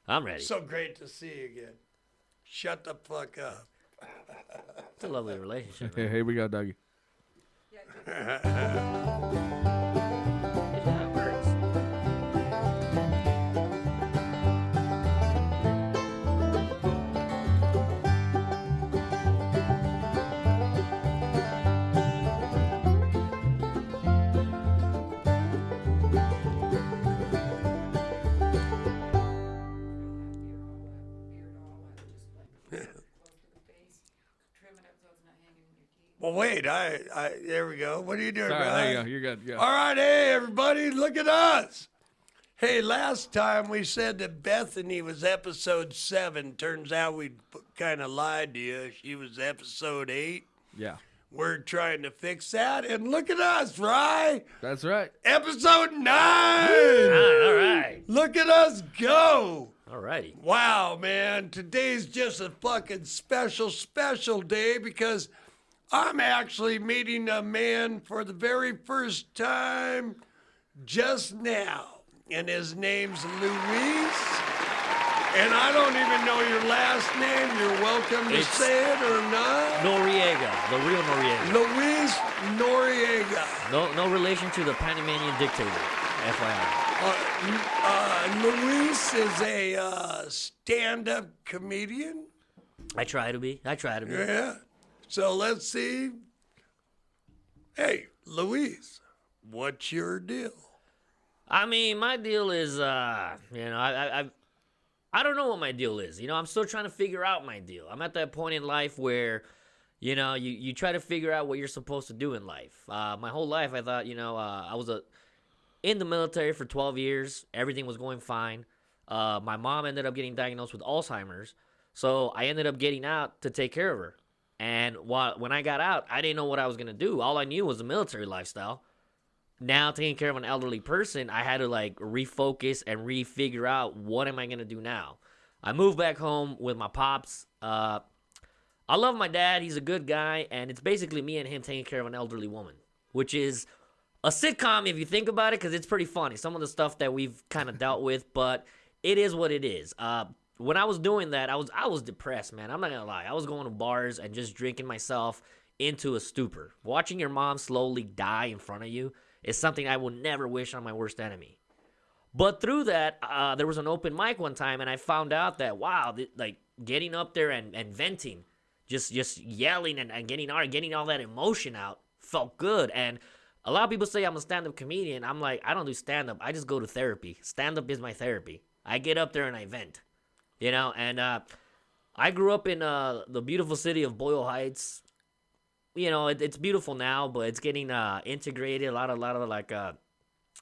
I'm ready. So great to see you again. Shut the fuck up. It's a lovely relationship. Okay, here we go, Dougie. This is how it works. Well, wait. There we go. What are you doing, Sorry, Ryan? there you go. You're good. Yeah. All right, hey, everybody, look at us. Hey, last time we said that Bethany was episode 7. Turns out we kind of lied to you. She was episode 8. Yeah. We're trying to fix that. And look at us, right? That's right. Episode 9. All right. Look at us go. All righty. Wow, man. Today's just a fucking special day because I'm actually meeting a man for the very first time just now. And his name's Luis. And I don't even know your last name. You're welcome to say it or not. Noriega, the real Noriega. Luis Noriega. No relation to the Panamanian dictator, FYI. Luis is a stand-up comedian. I try to be. Yeah. So let's see. Hey, Luis, what's your deal? I mean, my deal is, I don't know what my deal is. I'm still trying to figure out my deal. I'm at that point in life where, you try to figure out what you're supposed to do in life. My whole life, I thought, I was in the military for 12 years. Everything was going fine. My mom ended up getting diagnosed with Alzheimer's. So I ended up getting out to take care of her. And when I got out, I didn't know what I was going to do. All I knew was the military lifestyle. Now, taking care of an elderly person, I had to, refocus and refigure out what am I going to do now. I moved back home with my pops. I love my dad. He's a good guy. And it's basically me and him taking care of an elderly woman, which is a sitcom if you think about it, because it's pretty funny. Some of the stuff that we've kind of dealt with, but it is what it is. When I was doing that, I was depressed, man. I'm not going to lie. I was going to bars and just drinking myself into a stupor. Watching your mom slowly die in front of you is something I will never wish on my worst enemy. But through that, there was an open mic one time, and I found out that, wow, getting up there and venting, just yelling and getting all that emotion out felt good. And a lot of people say I'm a stand-up comedian. I'm like, I don't do stand-up. I just go to therapy. Stand-up is my therapy. I get up there and I vent. And I grew up in the beautiful city of Boyle Heights. It's beautiful now, but it's getting integrated. A lot of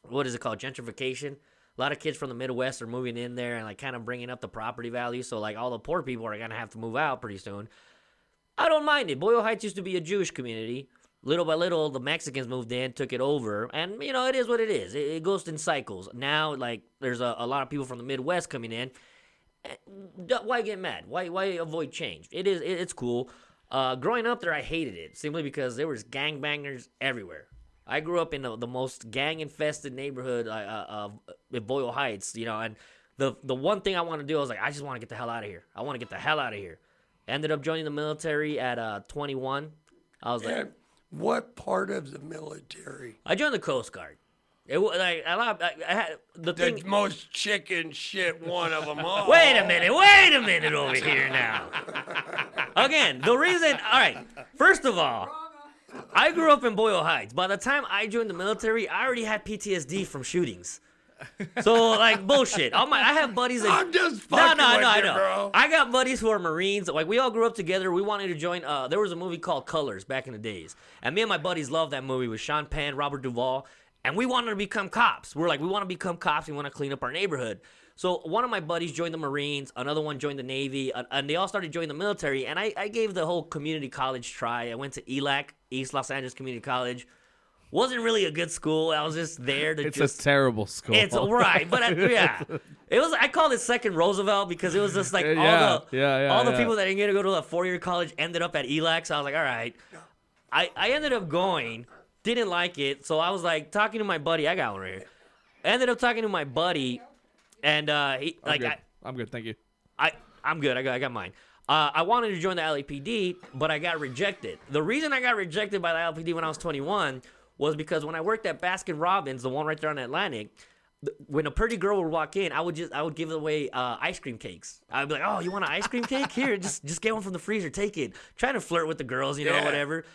what is it called? Gentrification. A lot of kids from the Midwest are moving in there and kind of bringing up the property value. So all the poor people are going to have to move out pretty soon. I don't mind it. Boyle Heights used to be a Jewish community. Little by little, the Mexicans moved in, took it over. And, it is what it is. It goes in cycles. Now, there's a lot of people from the Midwest coming in. Why get mad? Why avoid change? It's cool. Growing up there, I hated it simply because there was gangbangers everywhere. I grew up in the most gang-infested neighborhood of Boyle Heights, and the one thing I want to do, I was like, I just want to get the hell out of here. I want to get the hell out of here. Ended up joining the military at 21. I was like, what part of the military? I joined the Coast Guard. It was I had the most chicken shit one of them all. Wait a minute over here now. Again, the reason, all right, first of all, I grew up in Boyle Heights. By the time I joined the military, I already had PTSD from shootings. So, bullshit. I have buddies that... I'm just fucking with you, bro. I got buddies who are Marines. We all grew up together. We wanted to join... there was a movie called Colors back in the days. And me and my buddies loved that movie with Sean Penn, Robert Duvall. And we wanted to become cops. We're like, we want to become cops. We want to clean up our neighborhood. So one of my buddies joined the Marines. Another one joined the Navy. And they all started joining the military. And I gave the whole community college try. I went to ELAC, East Los Angeles Community College. Wasn't really a good school. I was just there to It's a terrible school. It's right. But yeah. It was. I called it Second Roosevelt because it was just all the people that didn't get to go to a 4-year college ended up at ELAC. So I was like, all right. I ended up going. Didn't like it, so I was talking to my buddy. I got one right here. I ended up talking to my buddy, and I'm good, thank you. I'm good. I got mine. I wanted to join the LAPD, but I got rejected. The reason I got rejected by the LAPD when I was 21 was because when I worked at Baskin Robbins, the one right there on Atlantic, when a pretty girl would walk in, I would give away ice cream cakes. I'd be like, "Oh, you want an ice cream cake? Here, just get one from the freezer. Take it." Trying to flirt with the girls, whatever.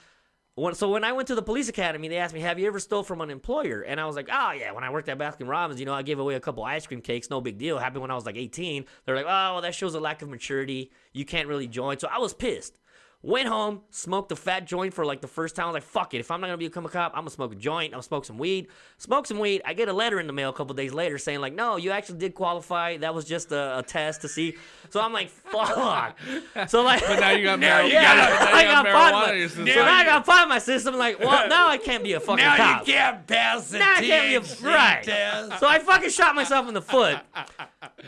So when I went to the police academy, they asked me, "Have you ever stole from an employer?" And I was like, "Oh yeah, when I worked at Baskin Robbins, I gave away a couple ice cream cakes, no big deal. Happened when I was like 18." They're like, "Oh, well, that shows a lack of maturity. You can't really join." So I was pissed. Went home, smoked a fat joint for like the first time. I was like, fuck it. If I'm not going to become a cop, I'm going to smoke a joint. I'm going to smoke some weed. Smoke some weed. I get a letter in the mail a couple days later saying like, no, you actually did qualify. That was just a test to see. So I'm like, fuck. So like, But now you got Now marijuana. you got- you got marijuana in your So system. now I got pot in my system. Like, well, now I can't be a fucking Now cop. you can't pass the Now I can't be THC right. test. So I fucking shot myself in the foot.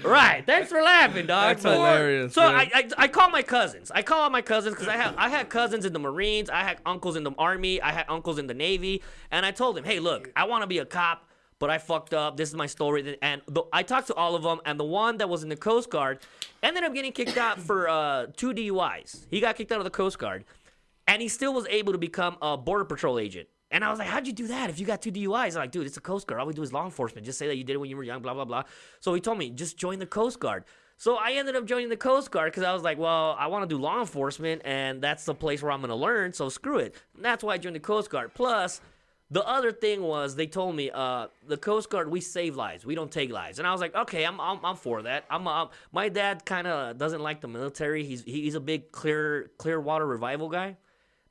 Right. Thanks for laughing, dog. That's hilarious. So man. I call my cousins. I call out my cousins because I had cousins in the Marines. I had uncles in the Army. I had uncles in the Navy. And I told them, hey, look, I want to be a cop, but I fucked up. This is my story. And I talked to all of them. And the one that was in the Coast Guard ended up getting kicked out for 2 DUIs. He got kicked out of the Coast Guard. And he still was able to become a Border Patrol agent. And I was like, how'd you do that if you got 2 DUIs? I'm like, dude, it's the Coast Guard. All we do is law enforcement. Just say that you did it when you were young, blah, blah, blah. So he told me, just join the Coast Guard. So I ended up joining the Coast Guard because I was like, well, I want to do law enforcement, and that's the place where I'm going to learn, so screw it. And that's why I joined the Coast Guard. Plus, the other thing was they told me, the Coast Guard, we save lives. We don't take lives. And I was like, okay, I'm for that. My dad kind of doesn't like the military. He's a big Clearwater Revival guy.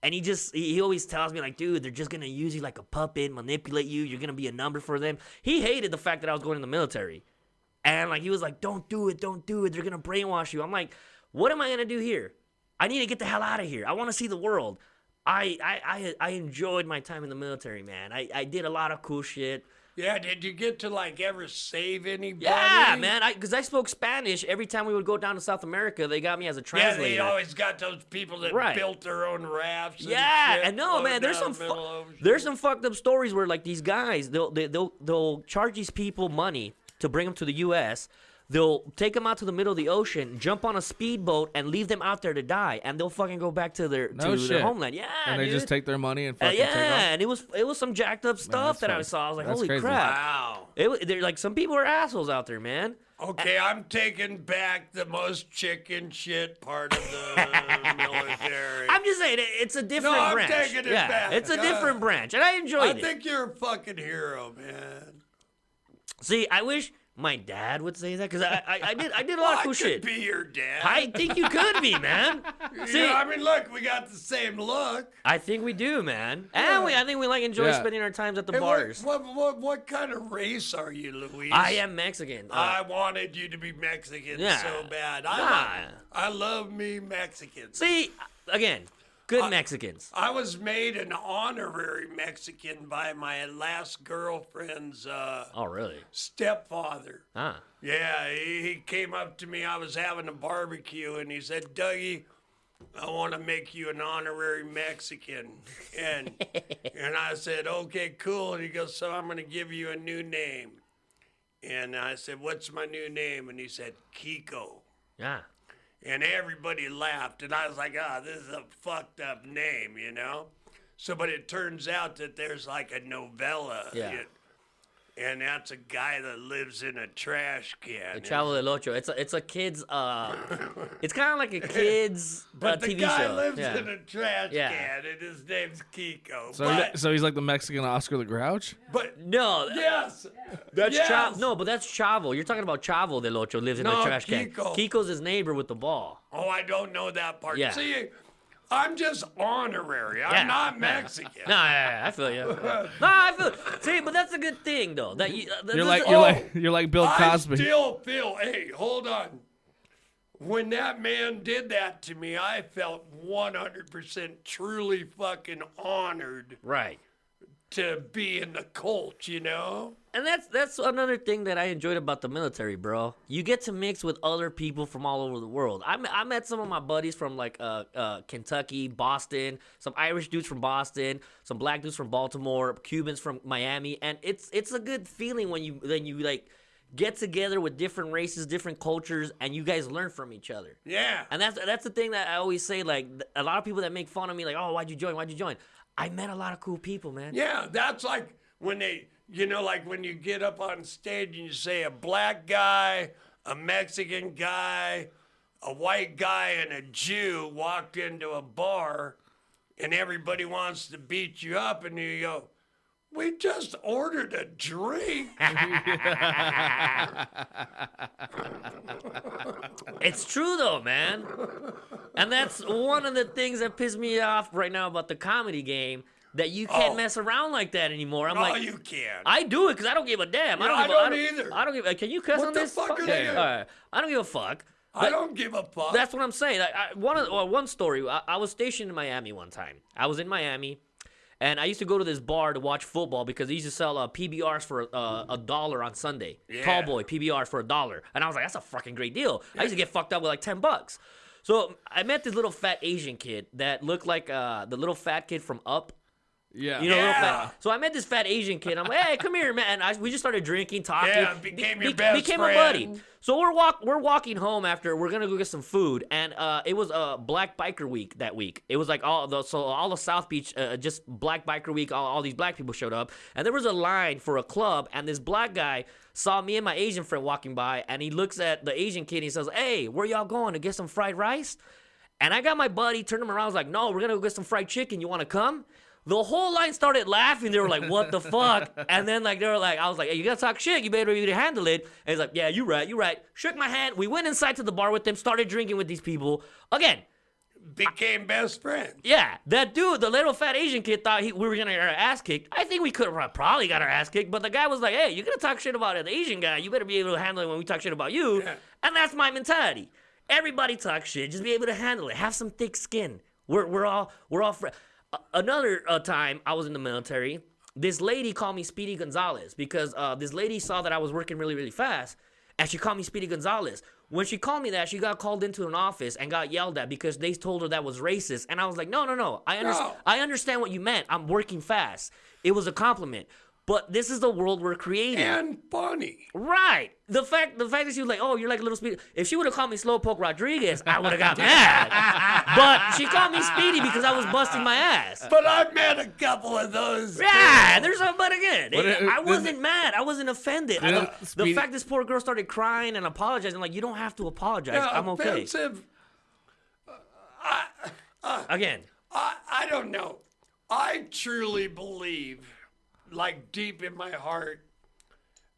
And he always tells me, like, dude, they're just going to use you like a puppet, manipulate you. You're going to be a number for them. He hated the fact that I was going in the military. And, like, he was like, don't do it. They're going to brainwash you. I'm like, what am I going to do here? I need to get the hell out of here. I want to see the world. I enjoyed my time in the military, man. I did a lot of cool shit. Yeah, did you get to like ever save anybody? Yeah, man. Because I spoke Spanish. Every time we would go down to South America, they got me as a Yeah, translator. they always got those people that Right. built their own rafts. Yeah, and and no, man. There's some fucked up stories where like these guys, they'll charge these people money to bring them to the U.S. They'll take them out to the middle of the ocean, jump on a speedboat, and leave them out there to die, and they'll fucking go back to their shit. homeland. Yeah, and they dude. just take their money and fucking yeah, take off. and it was some jacked up stuff that I that's saw. I was like, that's holy crazy. crap! Wow. They're like some people are assholes out there, man. Okay, I'm taking back the most chicken shit part of the military. I'm just saying it's a different I'm branch. taking it yeah, back. it's a different branch, and I enjoyed I it. think you're a fucking hero, man. See, I wish my dad would say that because I did a lot of cool I shit. could be your dad. I think you could be, man. See, Yeah, I mean, look, we got the same look. I think we do, man. And I think we like enjoy Yeah. spending our times at the Hey, bars. what kind of race are you, Luis? I am Mexican. I wanted you to be Mexican Yeah. so bad. Nah. I love me Mexicans. See, again, good Mexicans. I was made an honorary Mexican by my last girlfriend's Oh, really? stepfather. Ah. Yeah, he came up to me. I was having a barbecue, and he said, Dougie, I want to make you an honorary Mexican. And I said, okay, cool. And he goes, so I'm going to give you a new name. And I said, what's my new name? And he said, Kiko. Yeah. And everybody laughed. And I was like, this is a fucked up name, you know? So, but it turns out that there's like a novella. Yeah. And that's a guy that lives in a trash can. El Chavo del Ocho. It's a kid's. It's kind of like a kid's But the TV guy show. lives yeah. in a trash Yeah. can, and his name's Kiko. So he's like the Mexican Oscar the Grouch? but No, yes, that's yes. Chavo. No, but that's Chavo. You're talking about Chavo del Ocho lives in No, a trash can. Kiko. Kiko's his neighbor with the ball. Oh, I don't know that part. Yeah. See, I'm just honorary. I'm not Mexican. No, yeah, I feel you. No, I feel. See, but that's a good thing though. That you. You're like Bill Cosby. I still feel. Hey, hold on. When that man did that to me, I felt 100% truly fucking honored Right. to be in the cult, you know? And that's another thing that I enjoyed about the military, bro. You get to mix with other people from all over the world. I met some of my buddies from like Kentucky, Boston, some Irish dudes from Boston, some black dudes from Baltimore, Cubans from Miami, and it's a good feeling when you like get together with different races, different cultures, and you guys learn from each other. Yeah. And that's the thing that I always say. Like, a lot of people that make fun of me, like, oh, why'd you join? I met a lot of cool people, man. Yeah, that's like when they, like when you get up on stage and you say a black guy, a Mexican guy, a white guy, and a Jew walked into a bar and everybody wants to beat you up, and you go, we just ordered a drink. It's true, though, man. And that's one of the things that piss me off right now about the comedy game, that you can't mess around like that anymore. I'm like, you can. I do it because I don't give a damn. I don't either. I don't give. Can you cuss What on the this? fuck are Yeah. they doing? All right. I don't give a fuck. I don't give a fuck. That's what I'm saying. One story. I was stationed in Miami one time. I was in Miami, and I used to go to this bar to watch football because they used to sell PBRs for $1 on Sunday. Yeah. Tall boy PBRs for $1, and I was like, that's a fucking great deal. I used to get fucked up with like $10. So I met this little fat Asian kid that looked like the little fat kid from Up. Yeah. You know, Yeah. real fat. So I met this fat Asian kid. I'm like, hey, come here, man. And we just started drinking, talking. Yeah, became your best became friend. a buddy. So we're walking home after. We're gonna go get some food, and it was Black Biker Week that week. It was like all the South Beach, just Black Biker Week. All these black people showed up, and there was a line for a club, and this black guy saw me and my Asian friend walking by, and he looks at the Asian kid and he says, hey, where y'all going to get some fried rice? And I got my buddy, turned him around, I was like, no, we're gonna go get some fried chicken. You wanna come? The whole line started laughing. They were like, what the fuck? And then like they were like, I was like, hey, you gotta talk shit. You better be able to handle it. And he's like, yeah, you right. Shook my hand. We went inside to the bar with them, started drinking with these people. Again, Became best friends. yeah, that dude, the little fat Asian kid, thought we were gonna get our ass kicked. I think we could have probably got our ass kicked, but the guy was like, hey, you're gonna talk shit about the Asian guy. You better be able to handle it when we talk shit about you. Yeah. And that's my mentality. Everybody talks shit. Just be able to handle it. Have some thick skin. We're all friends. Another time I was in the military, this lady called me Speedy Gonzalez because this lady saw that I was working really, really fast, and she called me Speedy Gonzalez. When she called me that, she got called into an office and got yelled at because they told her that was racist. And I was like, no. I understand what you meant. I'm working fast. It was a compliment. But this is the world we're creating. And funny. Right. The fact that she was like, oh, you're like a little Speedy. If she would have called me Slowpoke Rodriguez, I would have got mad. But she called me Speedy because I was busting my ass. But I've met a couple of those. Yeah, there's a but again. But I wasn't mad. I wasn't offended. The Speedy- fact this poor girl started crying and apologizing, like, you don't have to apologize. Yeah, I'm okay. offensive. Again. I don't know. I truly believe, like deep in my heart,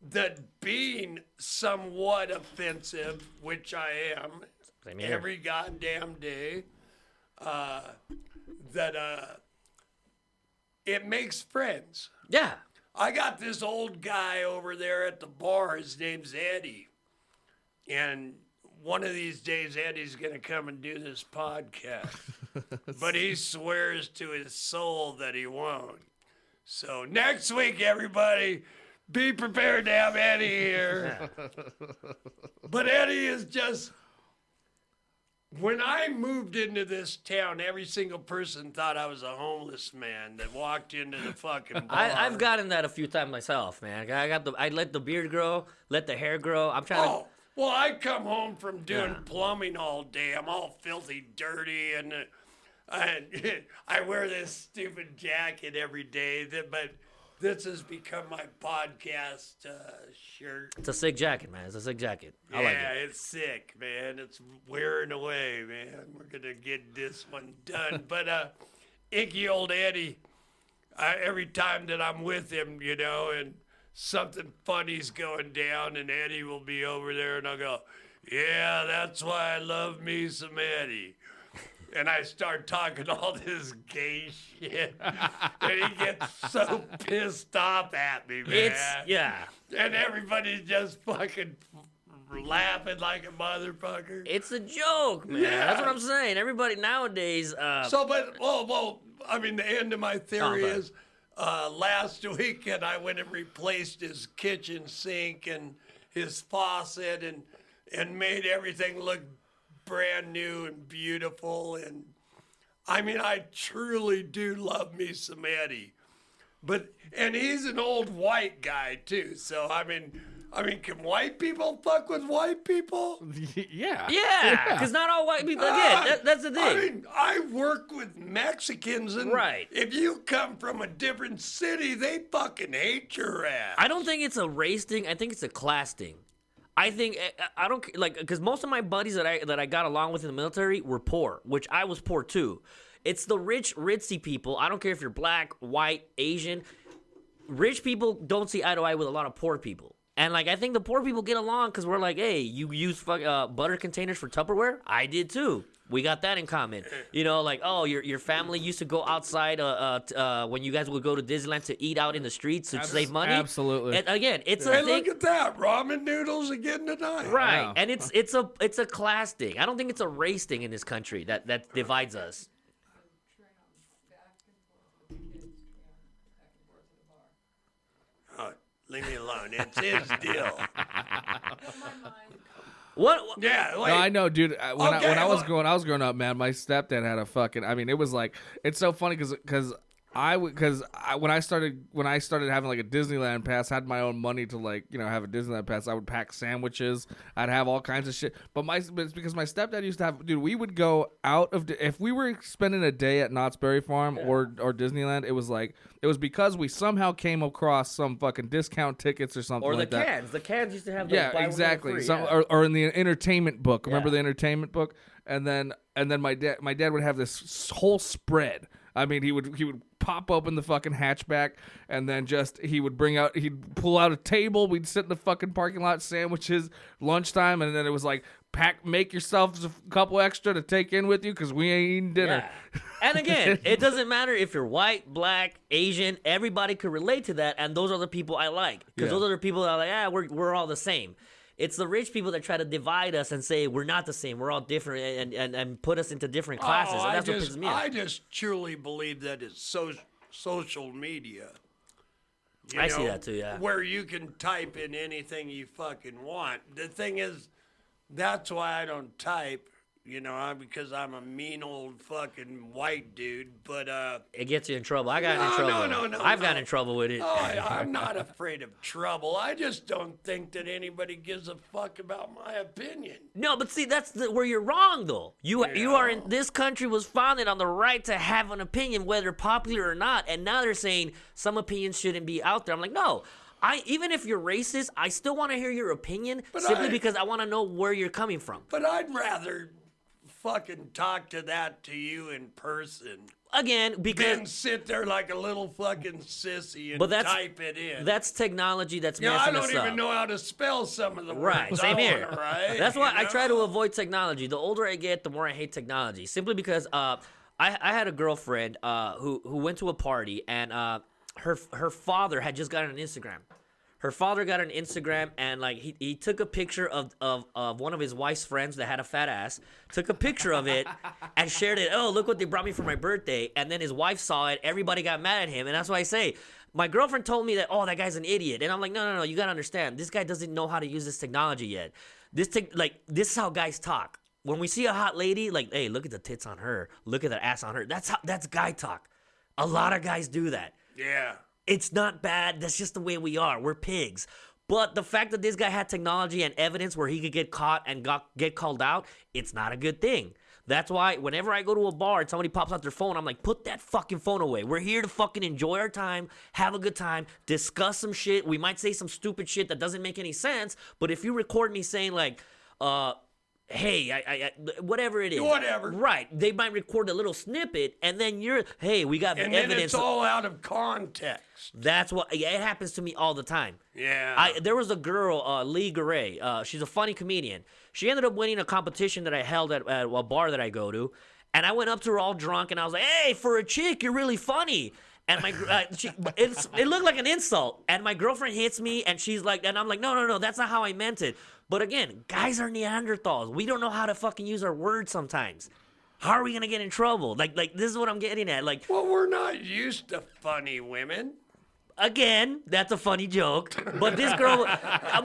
that being somewhat offensive, which I am Same here. every goddamn day, that it makes friends. Yeah. I got this old guy over there at the bar. His name's Eddie. And one of these days, Eddie's going to come and do this podcast. But he swears to his soul that he won't. So next week, everybody, be prepared to have Eddie here. But Eddie is just... When I moved into this town, every single person thought I was a homeless man that walked into the fucking bar. I've gotten that a few times myself, man. I let the beard grow, let the hair grow. I'm trying to... Oh, well, I come home from doing plumbing all day. I'm all filthy, dirty, and I wear this stupid jacket every day. But this has become my podcast shirt. It's a sick jacket, man. It's a sick jacket. I like Yeah, it. it's sick, man. It's wearing away, man. We're gonna get this one done. But Icky Old Eddie, every time that I'm with him, and something funny's going down, and Eddie will be over there, and I'll go, yeah, that's why I love me some Eddie. And I start talking all this gay shit, and he gets so pissed off at me, man. And everybody's just fucking laughing like a motherfucker. It's a joke, man. Yeah. That's what I'm saying. Everybody nowadays... Well, I mean, the end of my theory sorry. is last weekend I went and replaced his kitchen sink and his faucet and made everything look brand new and beautiful. And I mean, I truly do love me some Eddie. And he's an old white guy too. So, I mean, I mean, can white people fuck with white people? Yeah. Yeah, because not all white people. Again, that's the thing. I mean, I work with Mexicans, and Right. if you come from a different city, they fucking hate your ass. I don't think it's a race thing. I think it's a class thing. I think I don't like because most of my buddies that I got along with in the military were poor, which I was poor too. It's the rich, ritzy people. I don't care if you're black, white, Asian. Rich people don't see eye to eye with a lot of poor people. And, like, I think the poor people get along because we're like, hey, you use butter containers for Tupperware? I did, too. We got that in common. You know, like, oh, your family used to go outside when you guys would go to Disneyland to eat out in the streets to save money. Absolutely. And, again, it's a Hey, thing. look at that. Ramen noodles again tonight. Right. Wow. And it's a class thing. I don't think it's a race thing in this country that divides us. Oh, leave me alone. It's his deal. What? Yeah, like, No, I know, dude. When Okay, I was look. growing up, man, my stepdad had a fucking. I mean, it was like it's so funny because when I started having like a Disneyland pass, I had my own money to like have a Disneyland pass. I would pack sandwiches. I'd have all kinds of shit. But it's because my stepdad used to have. Dude, we would go out of if we were spending a day at Knott's Berry Farm or Disneyland. It was because we somehow came across some fucking discount tickets or something Or the like that. cans. The cans used to have the Yeah, buy one, get exactly. free, Some yeah. or in the entertainment book. Remember Yeah. the entertainment book? And then my dad would have this whole spread. I mean, he would pop open the fucking hatchback, and then he'd pull out a table. We'd sit in the fucking parking lot, sandwiches, lunchtime, and then it was like make yourself a couple extra to take in with you because we ain't eating dinner. Yeah. And again, it doesn't matter if you're white, black, Asian. Everybody could relate to that, and those are the people I like because Yeah. those are the people that are like, we're all the same. It's the rich people that try to divide us and say we're not the same. We're all different and put us into different classes. And that's what pisses me off. I just truly believe that it's social media. You I see know, that too, yeah. Where you can type in anything you fucking want. The thing is, that's why I don't type, because I'm a mean old fucking white dude. But It gets you in trouble. I got in trouble. no, I've no. gotten in trouble with it. I'm not afraid of trouble. I just don't think that anybody gives a fuck about my opinion. No, but see, that's where you're wrong, though. You are in this country was founded on the right to have an opinion, whether popular or not. And now they're saying some opinions shouldn't be out there. I'm like, no. Even if you're racist, I still want to hear your opinion simply because I want to know where you're coming from. But I'd rather fucking talk to you in person Again, than because sit there like a little fucking sissy and but that's type it in. that's technology that's I messing don't us even up. know how to spell some of the Right, words. same I here. wanna write, That's why I try to know? avoid technology. The older I get, the more I hate technology. Simply because I had a girlfriend who went to a party and her father had just gotten an Instagram. Her father got an Instagram and like he took a picture of one of his wife's friends that had a fat ass, took a picture of it and shared it. Oh, look what they brought me for my birthday. And then his wife saw it. Everybody got mad at him. And that's why I say, my girlfriend told me that, oh, that guy's an idiot. And I'm like, no, you got to understand. This guy doesn't know how to use this technology yet. This is how guys talk. When we see a hot lady, like, hey, look at the tits on her. Look at the ass on her. That's guy talk. A lot of guys do that. Yeah. It's not bad. That's just the way we are. We're pigs. But the fact that this guy had technology and evidence where he could get caught and get called out, it's not a good thing. That's why whenever I go to a bar and somebody pops out their phone, I'm like, put that fucking phone away. We're here to fucking enjoy our time, have a good time, discuss some shit. We might say some stupid shit that doesn't make any sense, but if you record me saying like, hey, I whatever it is. Whatever. Right. They might record a little snippet, and then hey, we got And then evidence. it's all out of context. That's what it happens to me all the time. Yeah. There was a girl, Lee Garay. She's a funny comedian. She ended up winning a competition that I held at a bar that I go to, and I went up to her all drunk, and I was like, "Hey, for a chick, you're really funny." And it looked like an insult. And my girlfriend hits me, and she's like, and I'm like, no, that's not how I meant it. But again, guys are Neanderthals. We don't know how to fucking use our words sometimes. How are we gonna get in trouble? Like this is what I'm getting at. Like, Well, we're not used to funny women. again, that's a funny joke. But this girl,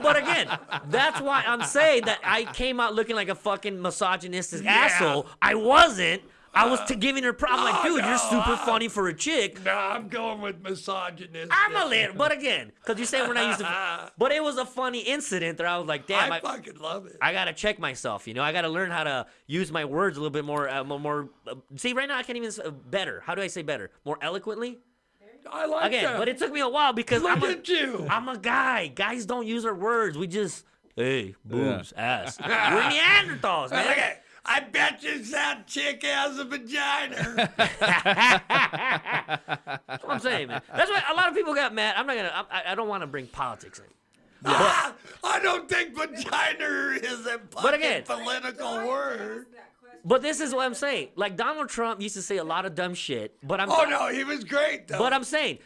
but again, that's why I'm saying that I came out looking like a fucking misogynistic asshole. I wasn't. I was giving her props. I'm like, dude, you're super funny for a chick. No, I'm going with misogynist. I'm a little, but again, because you say we're not used to. But it was a funny incident that I was like, damn, I fucking love it. I gotta check myself. I gotta learn how to use my words a little bit more. See, right now I can't even better. How do I say better? More eloquently. I like that. But it took me a while because Look at you. I'm a guy. Guys don't use our words. We just, hey, boobs, ass. We're Neanderthals, man. Okay. I bet you that chick has a vagina. That's what I'm saying, man. That's why a lot of people got mad. I don't want to bring politics in. I don't think vagina is a again, political word. But this is what I'm saying. Like, Donald Trump used to say a lot of dumb shit. But no, he was great, though. But I'm saying,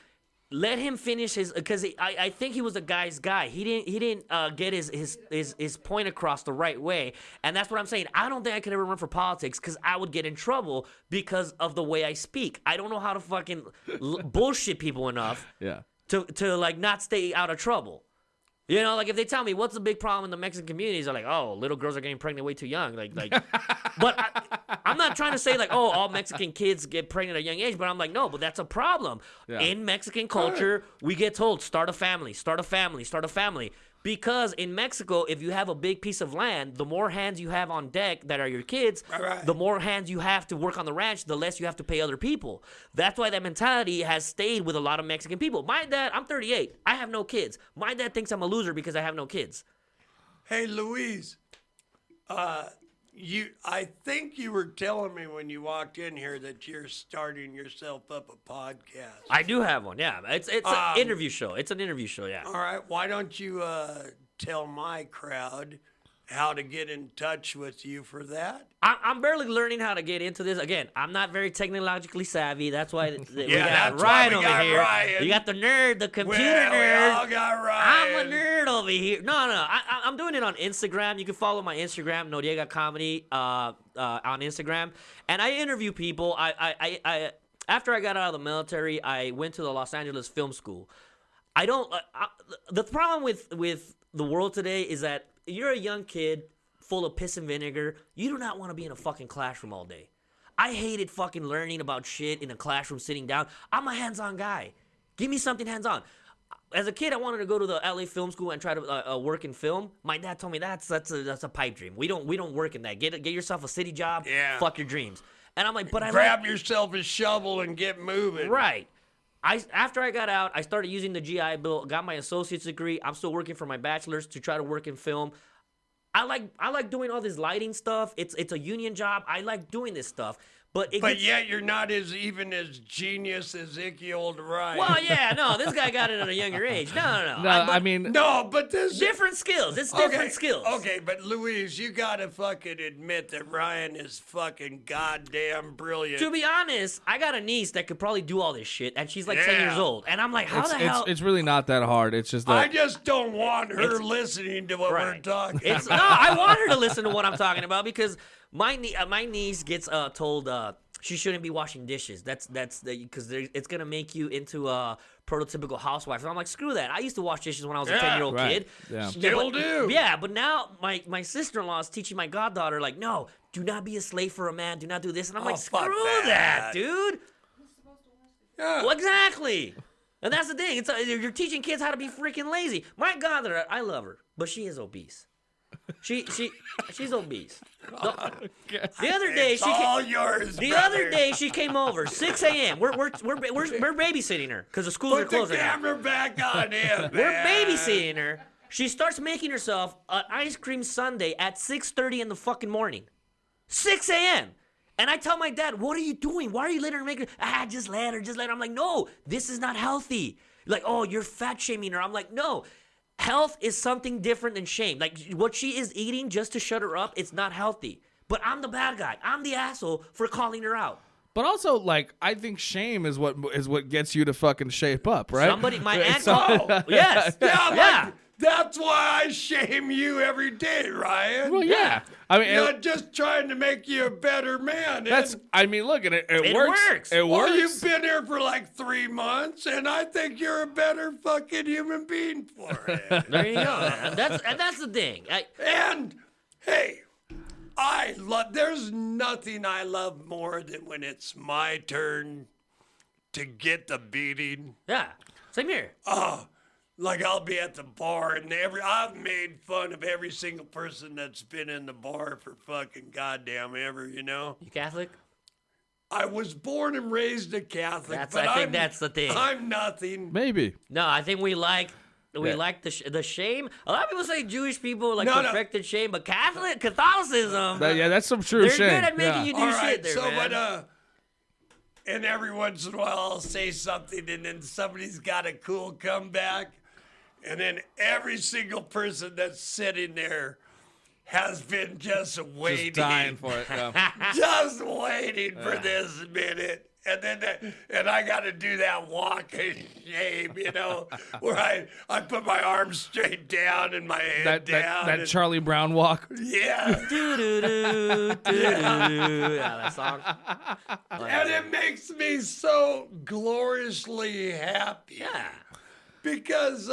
let him finish his, because I think he was a guy's guy. He didn't get his point across the right way, and that's what I'm saying. I don't think I could ever run for politics because I would get in trouble because of the way I speak. I don't know how to fucking bullshit people enough. Yeah. To like not stay out of trouble. Like if they tell me what's the big problem in the Mexican communities, they're like, oh, little girls are getting pregnant way too young. Like, but I'm not trying to say like, oh, all Mexican kids get pregnant at a young age, but I'm like, no, but that's a problem. Yeah. In Mexican culture, we get told, start a family, start a family, start a family. Because in Mexico, if you have a big piece of land, the more hands you have on deck that are your kids, the more hands you have to work on the ranch, the less you have to pay other people. That's why that mentality has stayed with a lot of Mexican people. My dad, I'm 38. I have no kids. My dad thinks I'm a loser because I have no kids. Hey, Louise, I think you were telling me when you walked in here that you're starting yourself up a podcast. I do have one, yeah. It's an interview show. It's an interview show, yeah. All right, why don't you tell my crowd how to get in touch with you for that? I'm barely learning how to get into this. Again, I'm not very technologically savvy. That's why we got that's Ryan why we over got here. Ryan. You got the nerd, the computer nerd. We all got Ryan. I'm a nerd over here. No. I'm doing it on Instagram. You can follow my Instagram, Noriega Comedy, on Instagram. And I interview people. I after I got out of the military, I went to the Los Angeles Film School. The problem with the world today is that you're a young kid full of piss and vinegar. You do not want to be in a fucking classroom all day. I hated fucking learning about shit in a classroom sitting down. I'm a hands-on guy. Give me something hands-on. As a kid, I wanted to go to the LA Film School and try to work in film. My dad told me that's a pipe dream. We don't work in that. Get yourself a city job. Yeah. Fuck your dreams. And I'm like, but grab yourself a shovel and get moving. Right. After I got out, I started using the GI Bill, got my associate's degree. I'm still working for my bachelor's to try to work in film. I like doing all this lighting stuff. It's a union job. I like doing this stuff. But yet you're not as genius as Icky Old Eddie. Well, yeah, no, this guy got it at a younger age. No. But this different skills. It's different skills. Okay, but Louise, you gotta fucking admit that Ryan is fucking goddamn brilliant. To be honest, I got a niece that could probably do all this shit, and she's like 10 years old. And I'm like, how the hell? It's really not that hard. It's just that I just don't want her listening to what we're talking about. No, I want her to listen to what I'm talking about because my niece gets told she shouldn't be washing dishes. That's because it's gonna make you into a prototypical housewife. And I'm like, screw that. I used to wash dishes when I was a 10-year-old kid. Yeah. Still do. Yeah, but now my sister-in-law is teaching my goddaughter like, no, do not be a slave for a man. Do not do this. And I'm like, screw that, dude. Yeah. Well, exactly. And that's the thing. You're teaching kids how to be freaking lazy. My goddaughter, I love her, but she is obese. She's obese. The other day she came over 6 a.m. We're babysitting her because the schools are closed. Put the camera back on him. We're babysitting her. She starts making herself an ice cream sundae at 6:30 in the fucking morning. 6 a.m. And I tell my dad, what are you doing? Why are you letting her make it? Just let her. I'm like, no, this is not healthy. Like, oh, you're fat shaming her. I'm like, no. Health is something different than shame. Like, what she is eating just to shut her up, it's not healthy. But I'm the bad guy. I'm the asshole for calling her out. But also, like, I think shame is what gets you to fucking shape up, right? My aunt yes. Yeah. That's why I shame you every day, Ryan. Well, yeah. I mean, not just trying to make you a better man. Look, it works. It works. You've been here for like 3 months, and I think you're a better fucking human being for it. There you go. That's the thing. Hey, there's nothing I love more than when it's my turn to get the beating. Yeah, same here. Like I'll be at the bar and I've made fun of every single person that's been in the bar for fucking goddamn ever, you know? You Catholic? I was born and raised a Catholic, but I think that's the thing. I'm nothing. Maybe. No, I think we like the shame. A lot of people say Jewish people like perfected shame, but Catholicism. That's some true they're shame. good at making you do All shit right, there, so man. but and every once in a while I'll say something and then somebody's got a cool comeback, and then every single person that's sitting there has been just waiting. Just dying for it. Yeah. Just waiting for this minute. And then and I got to do that walk of shame, you know, where I put my arms straight down and my head down. That Charlie Brown walk. Yeah. Yeah, that song. And it makes me so gloriously happy. Yeah. Because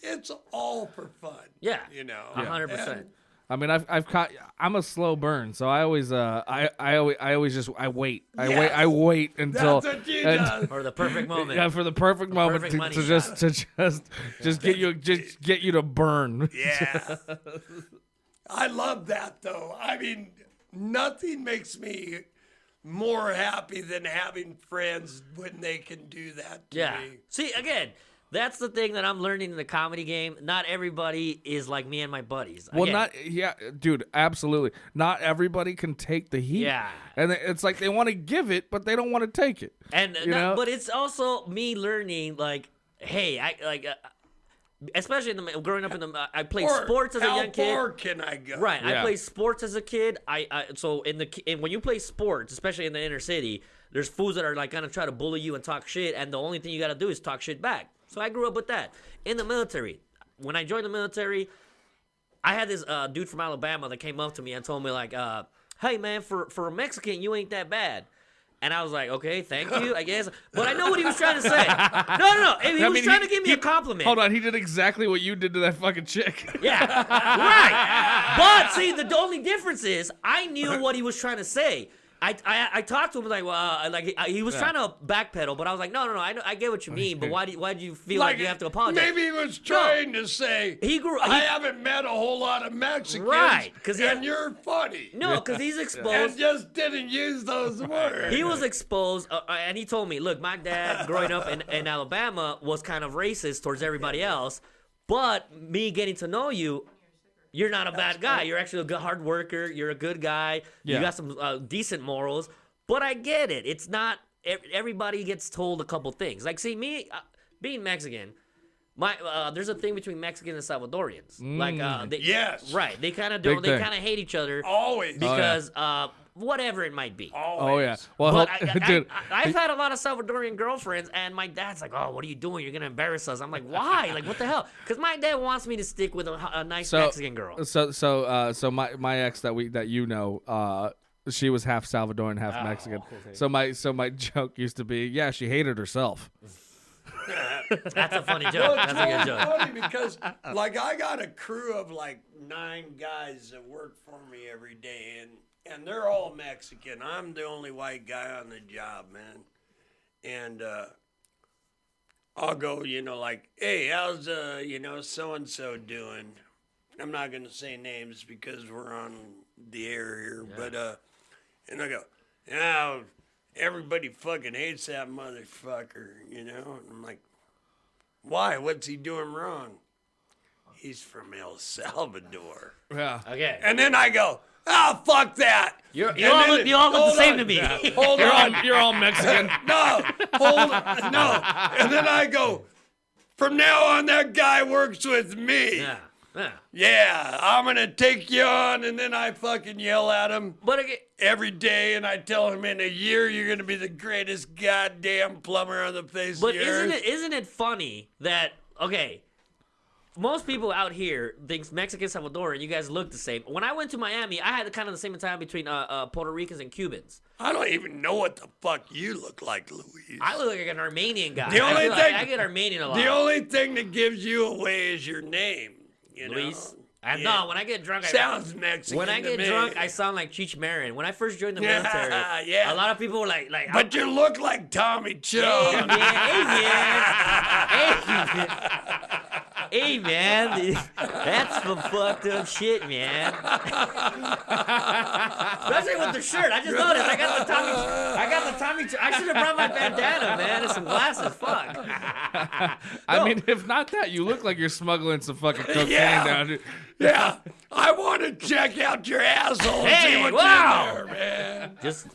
it's all for fun. Yeah. You know. 100%. I mean, I've caught. I'm a slow burn, so I always I wait. I wait until That's what you do. Or the perfect moment. Yeah, for the perfect moment perfect money to just get you to burn. Yeah. I love that though. I mean, nothing makes me more happy than having friends when they can do that to Yeah. me. See, again, that's the thing that I'm learning in the comedy game. Not everybody is like me and my buddies. Again, Dude, absolutely. Not everybody can take the heat. Yeah. And it's like they want to give it, but they don't want to take it. And You know? but it's also me learning, like, hey, especially growing up in the, I played sports as a young kid. How far can I go? Right, Yeah. I played sports as a kid. So when you play sports, especially in the inner city, there's fools that are like gonna try to bully you and talk shit, and the only thing you gotta do is talk shit back. So I grew up with that. In the military, when I joined the military, I had this dude from Alabama that came up to me and told me like, "Hey man, for a Mexican, you ain't that bad." And I was like, "Okay, thank you, I guess." But I know what he was trying to say. No. He was trying to give me a compliment. Hold on, he did exactly what you did to that fucking chick. Yeah, right. But see, the only difference is I knew what he was trying to say. I talked to him like, well, he was trying to backpedal, but I was like, no, I get what you mean, but why do you feel like you have to apologize? Maybe he was trying to say, I haven't met a whole lot of Mexicans, right? And you're funny. No, because he's exposed. And just didn't use those words. He was exposed, and he told me, look, my dad growing up in Alabama was kind of racist towards everybody else, but me getting to know you, you're not a bad guy. You're actually a good hard worker. You're a good guy. Yeah. You got some decent morals. But I get it. It's not everybody gets told a couple things. Like, see, me being Mexican, there's a thing between Mexicans and Salvadorians. Like, yes, right. They kind of Big they thing. kind of hate each other always because whatever it might be. Oh yeah. Well, But dude, I've had a lot of Salvadorian girlfriends, and my dad's like, "Oh, what are you doing? You're gonna embarrass us." I'm like, "Why? Like, what the hell?" Because my dad wants me to stick with a nice Mexican girl. So my ex that you know, she was half Salvadoran, half Mexican. Okay. So my joke used to be, yeah, she hated herself. That's a funny joke. That's a good joke. funny because, like, I got a crew of like 9 guys that work for me every day, and they're all Mexican. I'm the only white guy on the job, man. And I'll go, like, hey, how's so-and-so doing? I'm not gonna say names because we're on the air here, but and I go, yeah, everybody fucking hates that motherfucker, And I'm like, why? What's he doing wrong? He's from El Salvador. Yeah. Okay. And then I go, fuck that. You all look the same to me. Hold on. You're all Mexican. No. And then I go, from now on, that guy works with me. Yeah. Yeah, I'm going to take you on. And then I fucking yell at him But again, every day. And I tell him in a year, you're going to be the greatest goddamn plumber on the face of the earth. isn't it funny that, okay, most people out here think Mexican, Salvadoran, you guys look the same. When I went to Miami, I had kind of the same time between Puerto Ricans and Cubans. I don't even know what the fuck you look like, Luis. I look like an Armenian guy. The only I thing- get Armenian a lot. The only thing that gives you away is your name. Luis, No, when I get drunk, Sounds Mexican. When I get drunk, I sound like Cheech Marin. When I first joined the military, yeah. a lot of people were like, but you look like Tommy Chong. Hey man, that's some fucked up shit, man. Especially with the shirt. I just noticed I got the Tommy. I should have brought my bandana, man, and some glasses. Fuck. I mean, if not that, you look like you're smuggling some fucking cocaine down here. Yeah, I want to check out your asshole and see what's in there, man. Just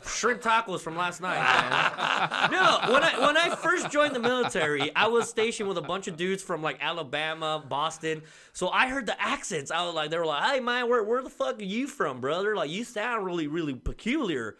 shrimp tacos from last night, man. No, when I first joined the military, I was stationed with a bunch of dudes from like Alabama, Boston. So I heard the accents. I was like, they were like, "Hey man, where the fuck are you from, brother? Like you sound really, really peculiar."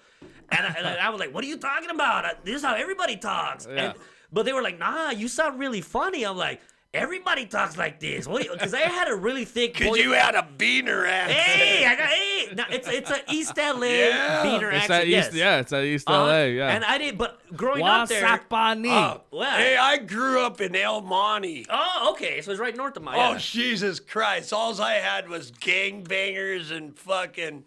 And I was like, "What are you talking about? This is how everybody talks." Yeah. But they were like, "Nah, you sound really funny." I'm like, everybody talks like this. Because I had a really thick voice. Because you had a beaner accent. Hey, no, it's an East LA beaner It's accent. that Yes. East, yeah, it's that East LA, yeah. And I did, but growing up there. Well, Hey, I grew up in El Monte. Oh, okay, so it's right north of Miami. Oh, Jesus Christ. All I had was gangbangers and fucking,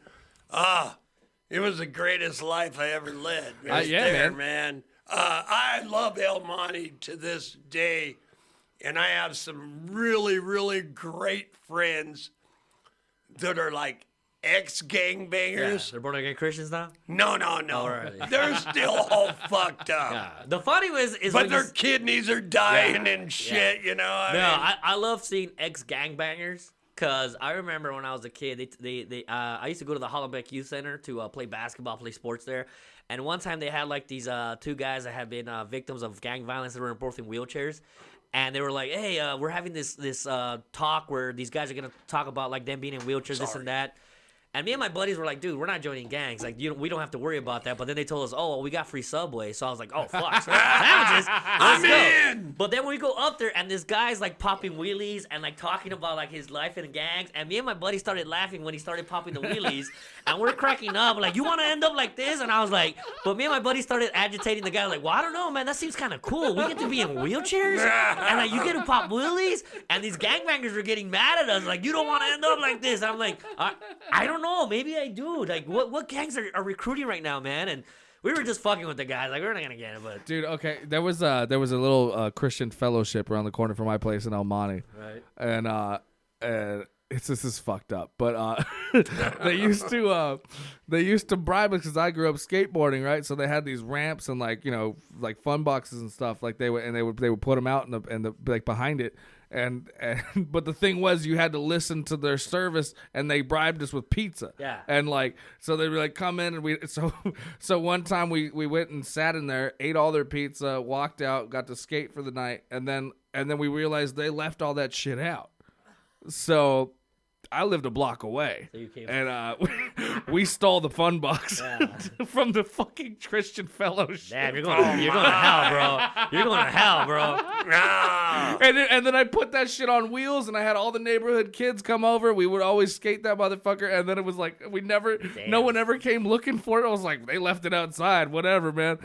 it was the greatest life I ever led. Man. I love El Monte to this day. And I have some really, really great friends that are like ex-gangbangers. Yeah, they're born again Christians now? No. right. They're still all fucked up. Yeah. The funny is But their kidneys are dying and shit, you know? I love seeing ex-gangbangers. Because I remember when I was a kid, I used to go to the Hollenbeck Youth Center to play basketball, play sports there. And one time they had like these two guys that had been victims of gang violence that were both in wheelchairs. And they were like, hey, we're having this talk where these guys are going to talk about like them being in wheelchairs, this and that. And me and my buddies were like, dude, we're not joining gangs. Like, we don't have to worry about that. But then they told us, oh, well, we got free Subway. So I was like, oh, fuck. Sandwiches. Let's go. But then we go up there, and this guy's, like, popping wheelies and, like, talking about, like, his life in gangs. And me and my buddy started laughing when he started popping the wheelies. And we're cracking up. Like, you want to end up like this? And I was like, but me and my buddy started agitating the guy. Like, well, I don't know, man. That seems kind of cool. We get to be in wheelchairs? And, like, you get to pop wheelies? And these gangbangers were getting mad at us. Like, you don't want to end up like this. And I'm like, I don't know. Maybe I do. Like, what gangs are recruiting right now, man? And we were just fucking with the guys. Like, we're not gonna get it, but dude, okay. There was a little Christian fellowship around the corner from my place in El Monte, right? And this is fucked up, but they used to bribe us because I grew up skateboarding, right? So they had these ramps and like fun boxes and stuff. Like they would put them out in the like behind it. And but the thing was, you had to listen to their service, and they bribed us with pizza. Yeah. And like, so they were like, come in, and so one time we went and sat in there, ate all their pizza, walked out, got to skate for the night, and then we realized they left all that shit out. So I lived a block away, So you came and we stole the fun box from the fucking Christian fellowship. Damn, you're going to hell, bro. You're going to hell, bro. And then I put that shit on wheels, and I had all the neighborhood kids come over. We would always skate that motherfucker, and then it was like no one ever came looking for it. I was like, they left it outside, whatever, man.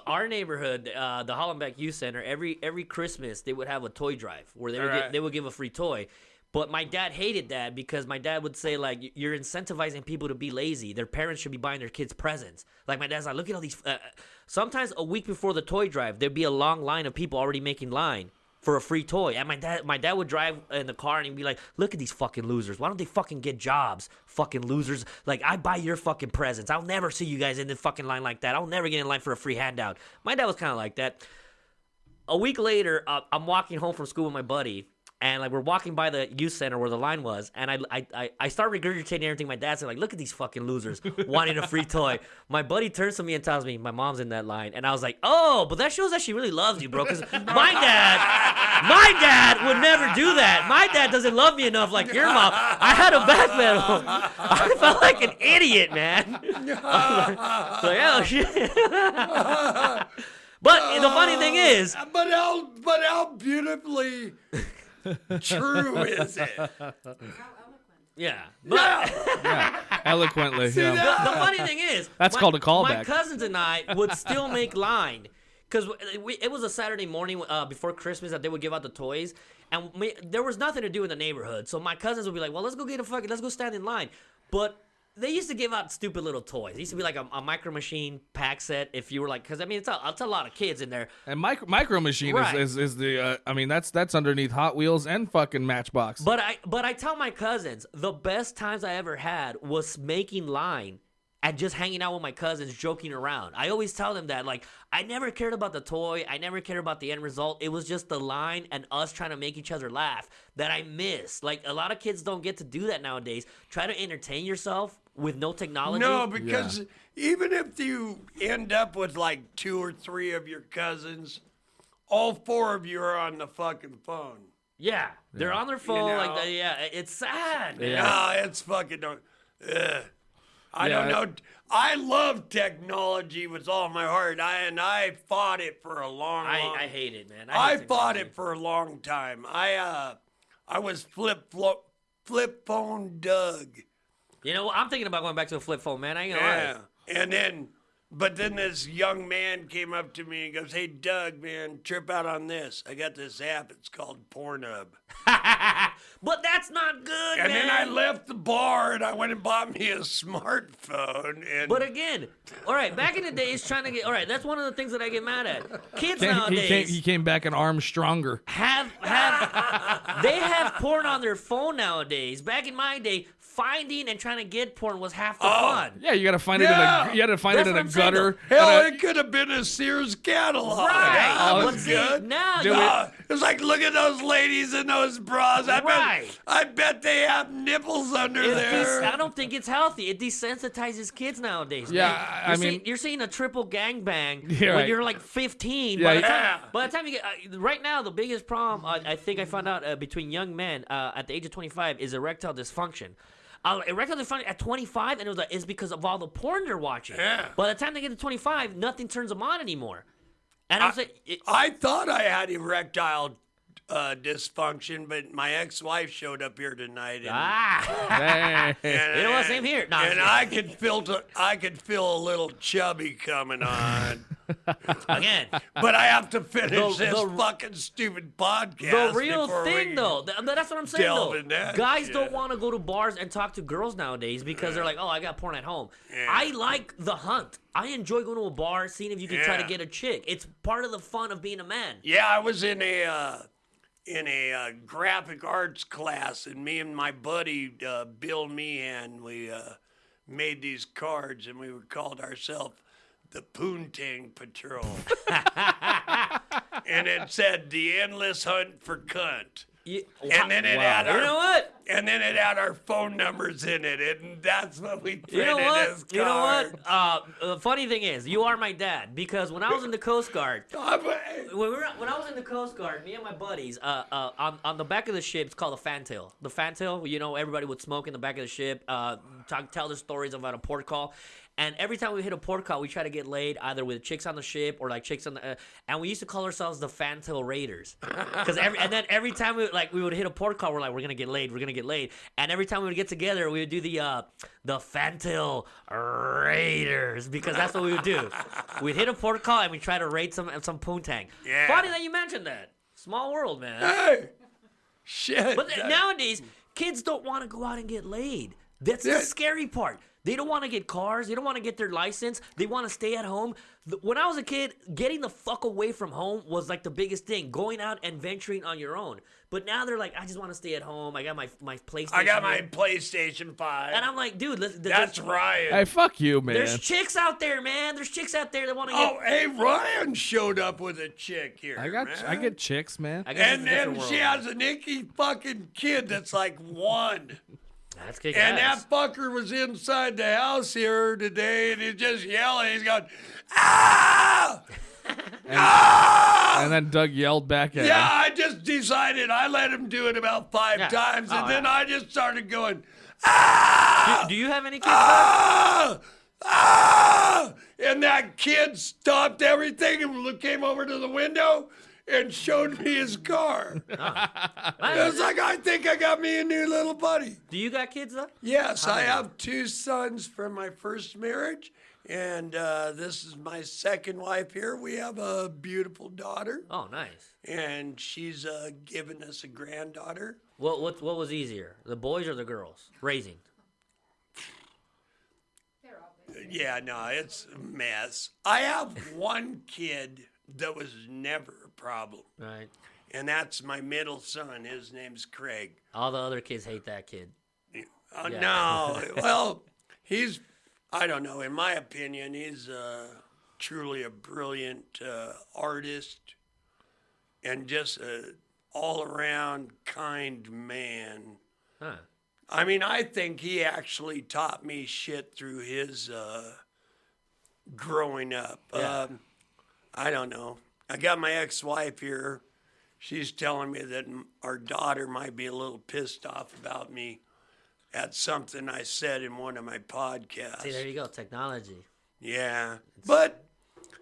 Our neighborhood, the Hollenbeck Youth Center, every Christmas they would have a toy drive where they would give a free toy. But my dad hated that because my dad would say, like, you're incentivizing people to be lazy. Their parents should be buying their kids presents. Like, my dad's like, look at all these. Sometimes a week before the toy drive, there'd be a long line of people already making line for a free toy. And my dad would drive in the car and he'd be like, look at these fucking losers. Why don't they fucking get jobs? Fucking losers. Like, I buy your fucking presents. I'll never see you guys in the fucking line like that. I'll never get in line for a free handout. My dad was kind of like that. A week later, I'm walking home from school with my buddy. And like we're walking by the youth center where the line was, and I start regurgitating everything my dad said. Like, look at these fucking losers wanting a free toy. My buddy turns to me and tells me my mom's in that line, and I was like, oh, but that shows that she really loves you, bro. Because my dad would never do that. My dad doesn't love me enough like your mom. I had a backpedal. I felt like an idiot, man. Like, oh shit. But the funny thing is, but how beautifully true is it? yeah. Eloquently. The funny thing is, that's called a callback. My cousins and I would still make line because it was a Saturday morning before Christmas that they would give out the toys, and there was nothing to do in the neighborhood. So my cousins would be like, "Well, let's go stand in line." But they used to give out stupid little toys. It used to be like a Micro Machine pack set. If you were like, because I mean, it's a lot of kids in there. And Micro Machine Right. is the I mean that's underneath Hot Wheels and fucking Matchbox. But I tell my cousins the best times I ever had was making line and just hanging out with my cousins, joking around. I always tell them that, like, I never cared about the toy. I never cared about the end result. It was just the line and us trying to make each other laugh that I miss. Like, a lot of kids don't get to do that nowadays. Try to entertain yourself with no technology. No, because even if you end up with like 2 or 3 of your cousins, all 4 of you are on the fucking phone. Yeah, they're on their phone. You know? Like, it's sad, man. No, it's fucking. I don't know. I love technology with all my heart. I fought it for a long. I hate it, man. I hate fought technology. it for a long time. I was flip phone Doug. You know, I'm thinking about going back to a flip phone, man. I ain't gonna lie. And then this young man came up to me and goes, "Hey, Doug, man, trip out on this. I got this app. It's called Pornhub." But that's not good, And man. then I left the bar and I went and bought me a smartphone. And But again, all right, back in the days, trying to get, all right, that's one of the things that I get mad at. Kids nowadays he came back an arm stronger. they have porn on their phone nowadays. Back in my day, finding and trying to get porn was half the fun. Yeah, you gotta find Yeah. it That's in what a I'm saying, gutter. hell, and it could have been a Sears catalog. Right. That Oh, was But see, good. now Do you- it. It's like, look at those ladies in those bras. Right. I bet they have nipples under there. I don't think it's healthy. It desensitizes kids nowadays. Yeah, man. I mean- you're seeing a triple gangbang Yeah, when right. you're like 15. Yeah, By the time you get right now, the biggest problem I think I found out between young men at the age of 25 is erectile dysfunction. Erectile dysfunction at 25, and it's because of all the porn they're watching. Yeah. By the time they get to 25, nothing turns them on anymore. And I'm saying, I thought I had erectile dysfunction, but my ex-wife showed up here tonight, and, Hey. you know what? Same here. No, I'm and just- I could feel a little chubby coming on. again, But I have to finish this the- fucking stupid podcast. the real before thing, we though, that's what I'm saying, delve though. in that Guys shit. don't want to go to bars and talk to girls nowadays because they're like, oh, I got porn at home. I like the hunt. I enjoy going to a bar, seeing if you can try to Yeah. get a chick. It's part of the fun of being a man. Yeah, I was in a graphic arts class, and me and my buddy Bill Meehan, we made these cards, and we called ourselves the Poontang Patrol. And it said the endless hunt for cunt. And then it had you know what? and then it had our phone numbers in it, and that's what we printed You know what? as You know what? cards. The funny thing is, you are my dad because when I was in the Coast Guard, when I was in the Coast Guard, me and my buddies, on the back of the ship, it's called a Fantail. The Fantail, you know, everybody would smoke in the back of the ship, tell their stories about a port call. And every time we hit a port call, we try to get laid either with chicks on the ship or like chicks on the. And we used to call ourselves the Fantail Raiders, because every time we would hit a port call, we're like, we're gonna get laid, and every time we would get together, we would do the Fantail Raiders, because that's what we would do. We'd hit a port call and we try to raid some poontang. Yeah. Funny that you mentioned that. Small world, man. Hey, shit. But nowadays, kids don't want to go out and get laid. That's the scary part. They don't want to get cars. They don't want to get their license. They want to stay at home. When I was a kid, getting the fuck away from home was like the biggest thing. Going out and venturing on your own. But now they're like, I just want to stay at home. I got my PlayStation. I got my here. PlayStation 5. And I'm like, dude, That's Ryan. Hey, fuck you, man. There's chicks out there, man. There's chicks out there that want to Oh, get. hey, Ryan showed up with a chick here. I get chicks, man. I guess And it's a then different she world. has an icky fucking kid that's like 1. That's kick And ass. that fucker was inside the house here today, and he's just yelling. He's going, ah! And then Doug yelled back at Yeah, him. I just decided I let him do it about 5 Yeah. times, and Oh, then yeah. I just started going, ah! Do you have any kids? Ah! Ah! And that kid stopped everything and came over to the window and showed me his car. It was like, I think I got me a new little buddy. Do you got kids though? Yes, I have 2 sons from my first marriage, and this is my second wife here. We have a beautiful daughter, Oh, nice. and she's given us a granddaughter. What was easier, the boys or the girls raising? Yeah, no, it's a mess. I have one kid that was never a problem, Right. and that's my middle son. His name's Craig. All the other kids hate that kid. Yeah. No, well, I don't know, in my opinion, he's truly a brilliant artist and just an all-around kind man. Huh. I mean, I think he actually taught me shit through his growing up. Yeah. I don't know. I got my ex-wife here. She's telling me that our daughter might be a little pissed off about me at something I said in one of my podcasts. See, there you go, technology. Yeah. But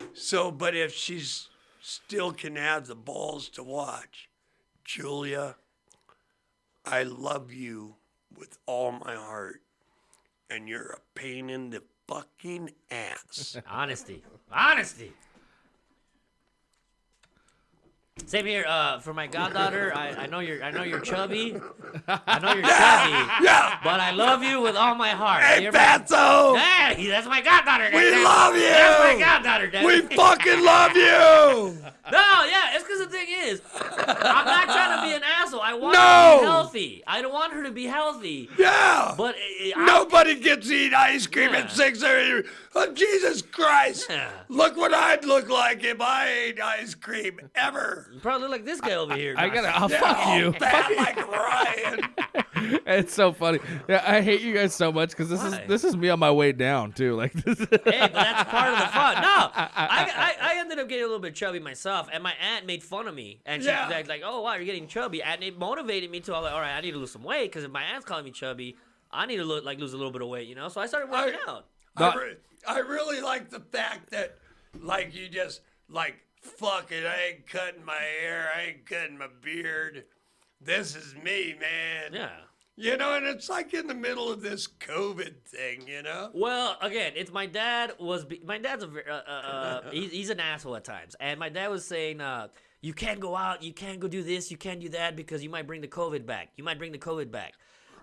if she's still can have the balls to watch, Julia, I love you with all my heart, and you're a pain in the fucking ass. Honesty. Same here. For my goddaughter, I know you're chubby. I know you're chubby. Yeah. But I love you with all my heart. Hey, You're Fatso! Hey, that's my goddaughter. We love you! That's my goddaughter, Dad. We fucking love you! No, yeah, it's because the thing is, I'm not trying to be an asshole. I want her No! to be healthy. I don't want her to be healthy. Yeah! But Nobody gets to eat ice cream Yeah. at 6:30. Oh, Jesus Christ! Yeah. Look what I'd look like if I ate ice cream ever. You probably look like this guy over here. I'll Yeah, fuck all you. fat like Ryan. It's so funny. Yeah, I hate you guys so much because Why? this is me on my way down too. Like this. Hey, but that's part of the fun. No, I ended up getting a little bit chubby myself, and my aunt made fun of me, and she Yeah. was like, "Oh wow, you're getting chubby," and it motivated me to, all right, I need to lose some weight because if my aunt's calling me chubby, I need to lose a little bit of weight, you know. So I started working out. I really like the fact that, like, you just, like, fuck it, I ain't cutting my hair, I ain't cutting my beard. This is me, man. Yeah. You know, and it's like in the middle of this COVID thing, you know? Well, again, it's my dad was. My dad's he's an asshole at times, and my dad was saying, "You can't go out, you can't go do this, you can't do that because you might bring the COVID back.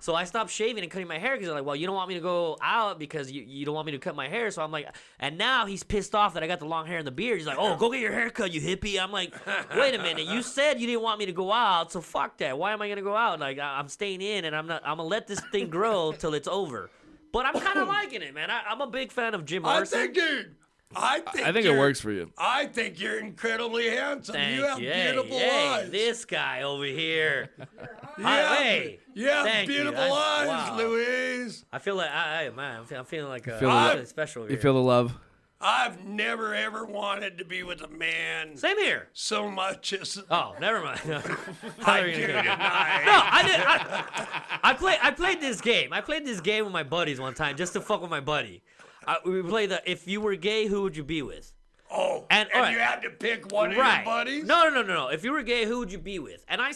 So I stopped shaving and cutting my hair because they're like, well, you don't want me to go out because you don't want me to cut my hair. So I'm like, and now he's pissed off that I got the long hair and the beard. He's like, oh, go get your hair cut, you hippie. I'm like, wait a minute. You said you didn't want me to go out, so fuck that. Why am I going to go out? Like, I'm staying in and I'm going to let this thing grow till it's over. But I'm kind of liking it, man. I'm a big fan of Jim I Morrison. think, dude, I think it works for you. I think you're incredibly handsome. Thank you have you. beautiful Hey, eyes. this guy over here. Hey, you have Thank you. beautiful I- eyes, wow. Louise. I feel like, man, I'm feeling like feel something special over You here. feel the love. I've never ever wanted to be with a man Same here. so much as Oh, never mind. I do tonight. No, I played this game. I played this game with my buddies one time just to fuck with my buddy. We played the if you were gay, who would you be with? Oh, And- and, all right. you had to pick one of Right. your buddies? No. If you were gay, who would you be with? And I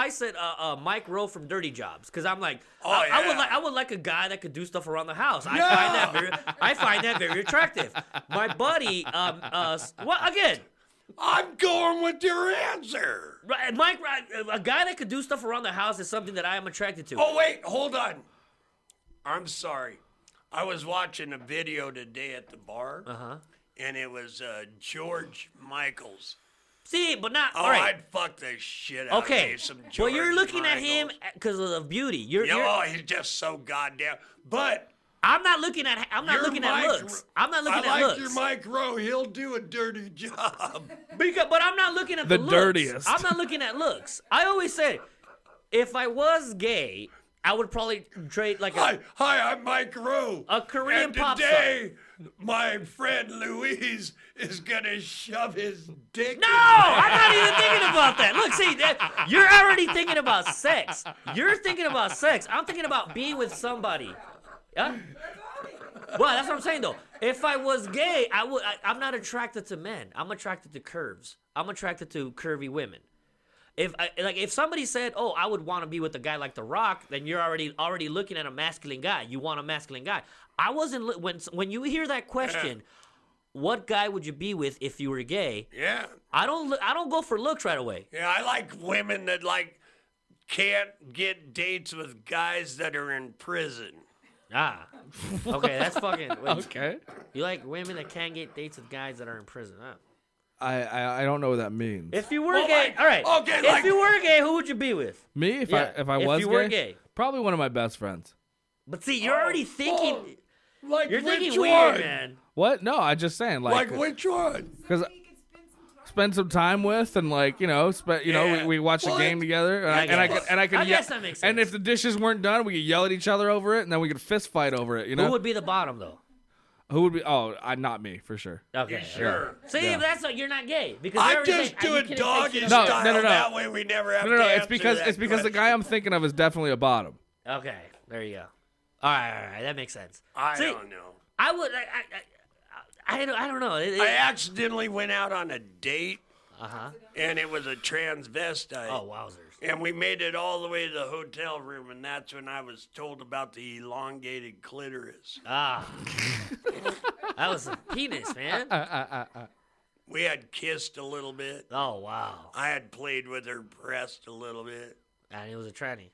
said Mike Rowe from Dirty Jobs because I'm like, I would like a guy that could do stuff around the house. I find that very attractive. My buddy, again. I'm going with your answer. Right, Mike, a guy that could do stuff around the house is something that I am attracted to. Oh, wait, hold on. I'm sorry. I was watching a video today at the bar, and it was George Michaels. See, but not. Oh, all right. I'd fuck the shit out of Okay, me some George well, you're looking at him Michaels. because of beauty. Oh, he's just so goddamn. But I'm not looking at. I'm not your looking at Mike- looks. I'm not looking I at like looks. your Mike Rowe. He'll do a dirty job. But I'm not looking at The looks. dirtiest. I'm not looking at looks. I always say, if I was gay, I would probably trade like a. Hi, I'm Mike Rowe. A Korean and pop today, my friend Louise is gonna shove his dick. No, I'm not even thinking about that. Look, see, you're already thinking about sex. You're thinking about sex. I'm thinking about being with somebody. Yeah. Well, that's what I'm saying though. If I was gay, I'm not attracted to men. I'm attracted to curves. I'm attracted to curvy women. If somebody said, "Oh, I would want to be with a guy like The Rock," then you're already looking at a masculine guy. You want a masculine guy. I wasn't when you hear that question, what guy would you be with if you were gay? Yeah. I don't go for looks right away. Yeah, I like women that can't get dates with guys that are in prison. Ah, okay, that's fucking Okay. You like women that can't get dates with guys that are in prison? Huh? I don't know what that means. If you were gay, all right. Okay, if you were gay, who would you be with? Me, if Yeah, I if was you gay, were gay. probably one of my best friends. But see, you're already thinking. Like You're which thinking one? weird, man. What? No, I just saying Like which one? because spend some time with and Yeah. we watch a game together I and I guess. can I guess that makes and sense. if the dishes weren't done, we could yell at each other over it and then we could fist fight over it. You know Who would be the bottom though? Who would be? Oh, not me for sure. Okay, Sure. See, Yeah. if that's not, you're not gay because I you're already just saying, do you it couldn't doggy fix it No, up. style. no, no. That way we never have No, to it's answer because that the question. guy I'm thinking of is definitely a bottom. Okay, there you go. All right, that makes sense. I See, don't know. I would. I don't know. I accidentally went out on a date, Uh-huh. and it was a transvestite. Oh, wowzers. And we made it all the way to the hotel room, and that's when I was told about the elongated clitoris. Ah. That was a penis, man. We had kissed a little bit. Oh, wow. I had played with her breast a little bit. And he was a tranny.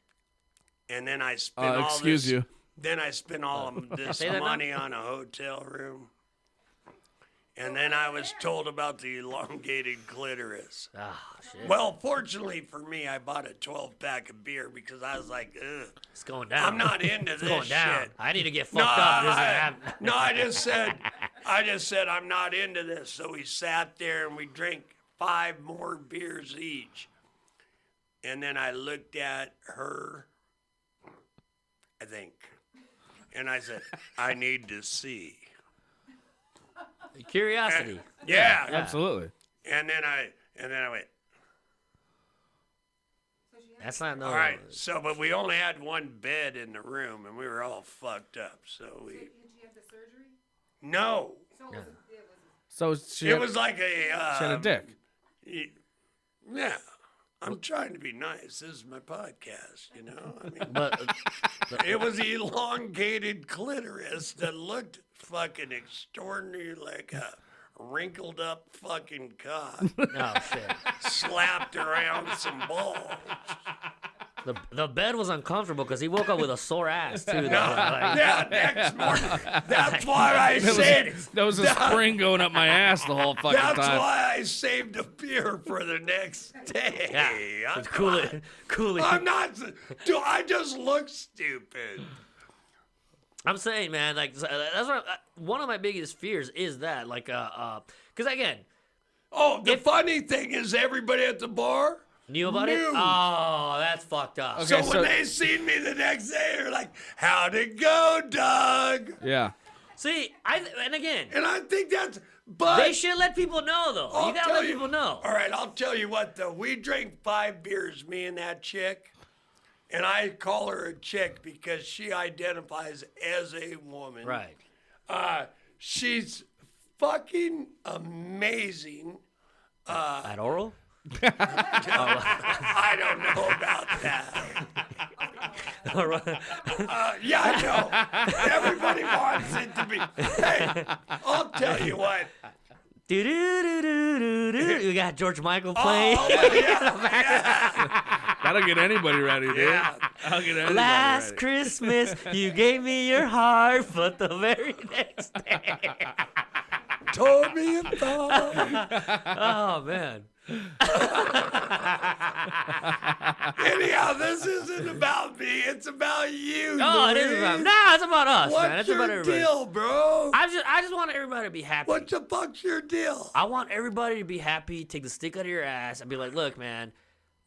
And then I spent all Excuse this. you. Then I spent all of this Say that now? money on a hotel room. And then I was told about the elongated clitoris. Ah, shit. Well, fortunately for me, I bought a 12-pack of beer because I was like, ugh, It's going down. I'm not into It's this going down. shit. I need to get fucked up. This is happening. No, I just said I'm not into this. So we sat there and we drank 5 more beers each. And then I looked at her, I think, and I said, I need to see. Curiosity. Yeah. Absolutely. And then I went, That's not no. all right. So, but we only had one bed in the room, and we were all fucked up. So we. Did you have the surgery? No, So she it had, was like she had a dick. Yeah. I'm trying to be nice. This is my podcast, you know. I mean, But it was elongated clitoris that looked fucking extraordinary, like a wrinkled up fucking cock no shit. slapped around some balls. The bed was uncomfortable because he woke up with a sore ass too. though. Like, Yeah, next morning. That's why I saved. There was a spring going up my ass the whole fucking That's time. why I saved a beer for the next day. Yeah. I'm Cool not- it. Cool it. I'm not. Do I just look stupid? I'm saying, man, like that's what one of my biggest fears is that, like, because again, Oh, the funny thing is, everybody at the bar knew about it. Knew. Oh, that's fucked up. So Okay, when they seen me the next day, they're like, "How'd it go, Doug?" Yeah. See, and again, And I think that's. But they should let people know though. I'll You gotta tell let people know. All right, I'll tell you what though. We drank 5 beers, me and that chick, and I call her a chick because she identifies as a woman. Right. She's fucking amazing. At oral. I don't know about that. All right. Yeah, I know. Everybody wants it to be. Hey, I'll tell you what. Do do do do do do. You got George Michael playing. Oh, yeah. That'll get anybody ready, dude. Yeah. That'll get anybody Last ready. Christmas, you gave me your heart, but the very next day. Told me about. Oh man. Anyhow, this isn't about me. It's about you. Oh, it is Louise. about. No, it's about us, What's man. It's about your everybody. deal, bro? I just want everybody to be happy. What the fuck's your deal? I want everybody to be happy. Take the stick out of your ass and be like, look, man.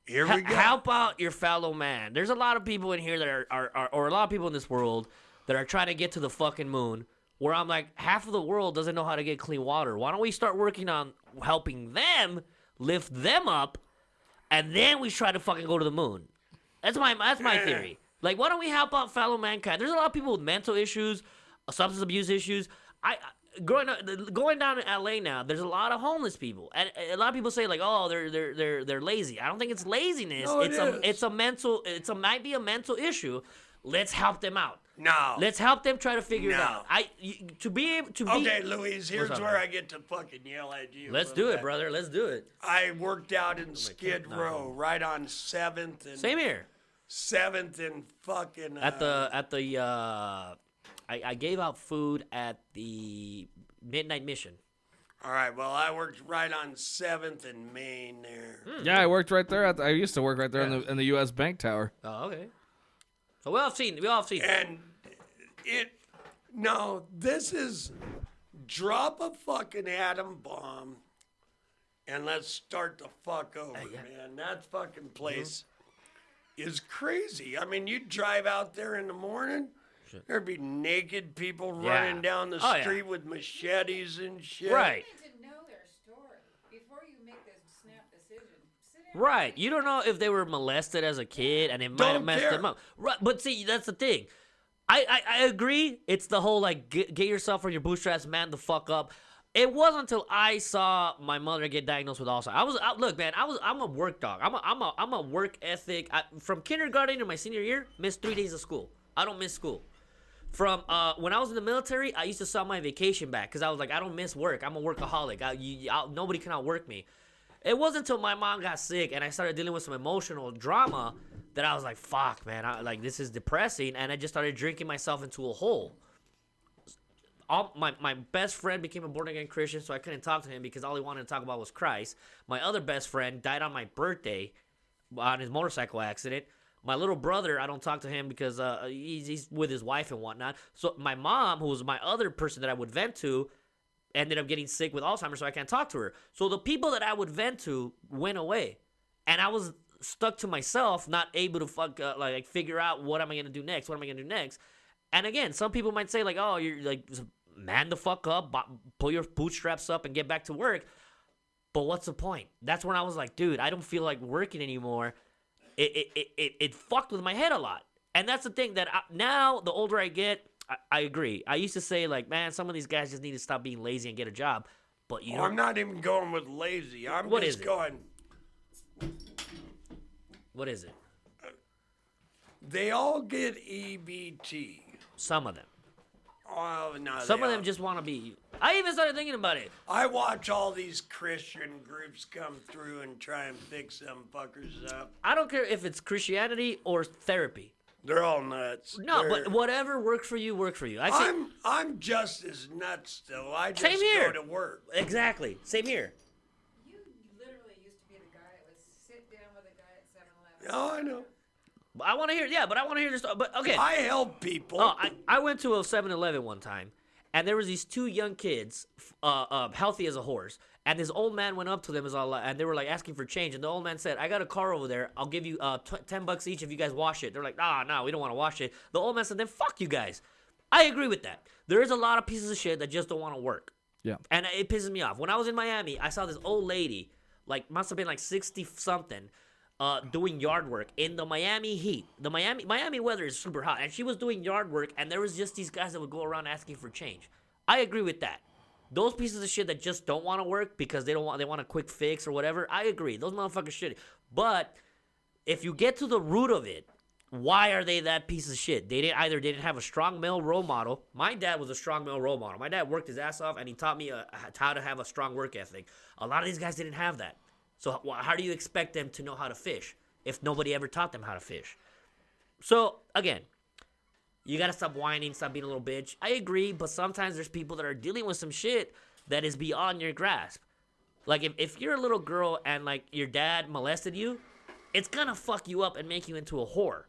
Here we go. Help out your fellow man. There's a lot of people in here that are or a lot of people in this world that are trying to get to the fucking moon. Where I'm like, half of the world doesn't know how to get clean water. Why don't we start working on helping them, lift them up, and then we try to fucking go to the moon? That's my theory. Like, why don't we help out fellow mankind? There's a lot of people with mental issues, substance abuse issues. going down to LA now, there's a lot of homeless people, and a lot of people say like, oh, they're lazy. I don't think it's laziness. No, it's might be a mental issue. Let's help them out. No. Let's help them try to figure it out. Okay, Louise, here's where I get to fucking yell at you. Let's do it, brother. Let's do it. I worked out in Skid Row, right on 7th and Same here. 7th and fucking I gave out food at the Midnight Mission. All right, well, I worked right on 7th and Main there. Yeah, I worked right there. I used to work right there in the U.S. Bank Tower. Oh, okay. So we all have seen it. And this is drop a fucking atom bomb and let's start the fuck over, man. That fucking place is crazy. I mean, you drive out there in the morning, there'd be naked people running down the street with machetes and shit. Right. You need to know their story before you make this snap decision. Right. You don't know if they were molested as a kid and it might have messed them up. Right. But see, that's the thing. I agree. It's the whole like get yourself on your bootstraps, man, the fuck up. It wasn't until I saw my mother get diagnosed with Alzheimer's. Look, man. I'm a work dog. I'm a work ethic. From kindergarten to my senior year, missed 3 days of school. I don't miss school. From when I was in the military, I used to sell my vacation back because I was like, I don't miss work. I'm a workaholic. Nobody can outwork me. It wasn't until my mom got sick and I started dealing with some emotional drama that I was like, fuck, man, this is depressing. And I just started drinking myself into a hole. My best friend became a born-again Christian, so I couldn't talk to him because all he wanted to talk about was Christ. My other best friend died on my birthday on his motorcycle accident. My little brother, I don't talk to him because he's with his wife and whatnot. So my mom, who was my other person that I would vent to, ended up getting sick with Alzheimer's, so I can't talk to her. So the people that I would vent to went away. And I was stuck to myself, not able to figure out what am I going to do next? What am I going to do next? And again, some people might say like, oh, you're like, man the fuck up, pull your bootstraps up and get back to work. But what's the point? That's when I was like, dude, I don't feel like working anymore. It fucked with my head a lot. And that's the thing that now, the older I get, I agree. I used to say, like, man, some of these guys just need to stop being lazy and get a job. But you know, I'm not even going with lazy. What just is it? going. What is it? They all get EBT. Some of them. Oh, no. Some of them just want to be. I even started thinking about it. I watch all these Christian groups come through and try and fix them fuckers up. I don't care if it's Christianity or therapy. They're all nuts. No, but whatever works for you, work for you. I'm just as nuts though. I just Same here. go to work. Exactly. Same here. You literally used to be the guy that would sit down with a guy at 7-Eleven. Oh, I know. I want to hear. Yeah, but I want to hear this. But okay. I help people. Oh, I went to a 7-Eleven one time, and there was these two young kids, healthy as a horse. And this old man went up to them, and they were like asking for change. And the old man said, "I got a car over there. I'll give you $10 each if you guys wash it." They're like, "No, we don't want to wash it." The old man said, "Then fuck you guys." I agree with that. There is a lot of pieces of shit that just don't want to work. Yeah. And it pisses me off. When I was in Miami, I saw this old lady, like must have been like 60 something, doing yard work in the Miami heat. The Miami weather is super hot, and she was doing yard work, and there was just these guys that would go around asking for change. I agree with that. Those pieces of shit that just don't want to work because they want a quick fix or whatever. I agree. Those motherfuckers shitty. But if you get to the root of it, why are they that piece of shit? They didn't have a strong male role model. My dad was a strong male role model. My dad worked his ass off, and he taught me how to have a strong work ethic. A lot of these guys didn't have that. So how do you expect them to know how to fish if nobody ever taught them how to fish? So, again, you got to stop whining, stop being a little bitch. I agree, but sometimes there's people that are dealing with some shit that is beyond your grasp. Like, if you're a little girl and, like, your dad molested you, it's going to fuck you up and make you into a whore.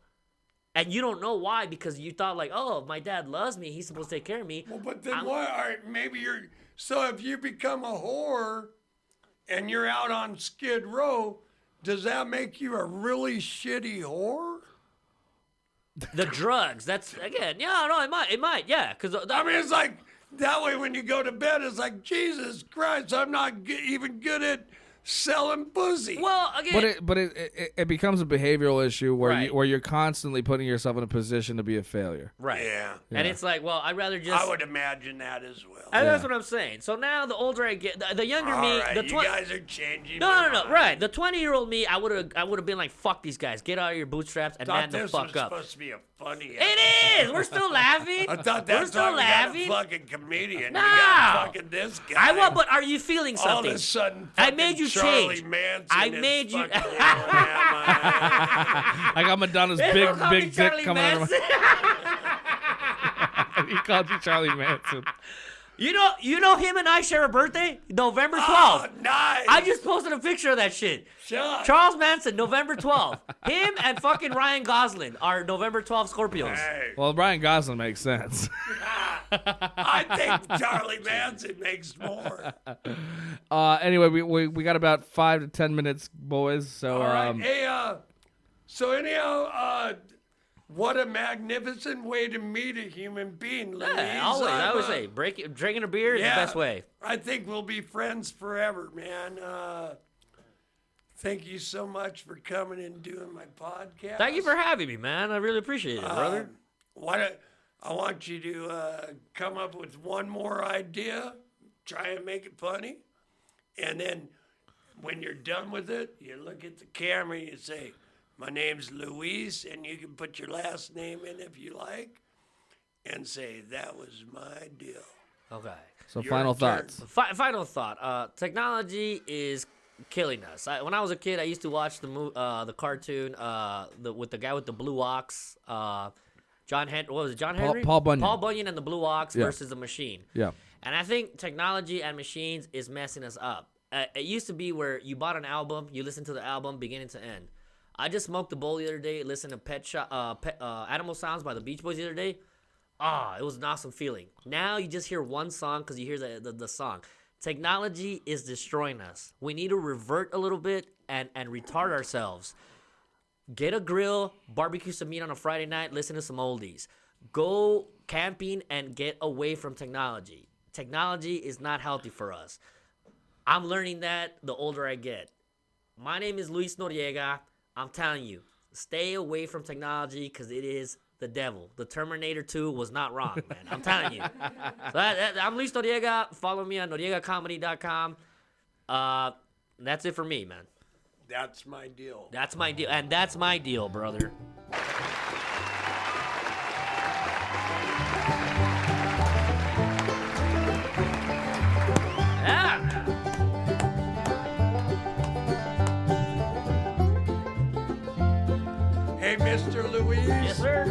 And you don't know why, because you thought, like, oh, my dad loves me, he's supposed to take care of me. Well, but then what? All right, maybe you're... So if you become a whore and you're out on Skid Row, does that make you a really shitty whore? The drugs, that's, again, yeah, no, it might, yeah. Cause I mean, it's like, that way when you go to bed, it's like, Jesus Christ, I'm not even good at selling pussy. Well, again, But it becomes a behavioral issue where Right. where you're constantly putting yourself in a position to be a failure. right. Yeah. And it's like, well, I'd rather just. I would imagine that as well. And that's what I'm saying. So now the older I get, the younger All me, right, the you 20. guys are changing. No, my no, no, mind. right. The 20-year-old me, I would have been like, fuck these guys. Get out of your bootstraps and Thought man the this fuck was up. supposed to be a funny. It is. We're still laughing. I thought We're that's still why we laughing. got a fucking comedian. No. We got fucking this guy. But are you feeling All of something? a sudden, I fucking made you Charlie change. Manson I is made you- fucking yelling at I got Madonna's They big don't call me dick Charlie coming out of Manson. my. He called you Charlie Manson. You know him and I share a birthday, November 12th. Oh, nice. I just posted a picture of that shit. Shut. Charles Manson, November 12th. Him and fucking Ryan Gosling are November 12th Scorpios. Hey, Well, Brian Gosling makes sense. I think Charlie Manson makes more. Anyway, we got about 5 to 10 minutes, boys. So All right. Hey, so anyhow, what a magnificent way to meet a human being, Louise. Yeah, I always say, drinking a beer is the best way. I think we'll be friends forever, man. Thank you so much for coming and doing my podcast. Thank you for having me, man. I really appreciate it, brother. I want you to come up with one more idea, try and make it funny, and then when you're done with it, you look at the camera and you say, "My name's Luis," and you can put your last name in if you like, and say, "That was my deal." Okay. so Your final turn. thoughts. Final thought. Technology is killing us. When I was a kid, I used to watch the cartoon with the guy with the blue ox. John Henry? Paul Bunyan. Paul Bunyan and the blue ox Yeah. versus the machine. Yeah. And I think technology and machines is messing us up. It used to be where you bought an album, you listen to the album beginning to end. I just smoked a bowl the other day, listened to Animal Sounds by the Beach Boys the other day. It was an awesome feeling. Now you just hear one song because you hear the song. Technology is destroying us. We need to revert a little bit and retard ourselves. Get a grill, barbecue some meat on a Friday night, listen to some oldies. Go camping and get away from technology. Technology is not healthy for us. I'm learning that the older I get. My name is Luis Noriega. I'm telling you, stay away from technology because it is the devil. The Terminator 2 was not wrong, man. I'm telling you. So I'm Luis Noriega. Follow me on NoriegaComedy.com. That's it for me, man. That's my deal. That's my deal. And that's my deal, brother. Yeah. Hey, Mr. Louise. Yes, sir.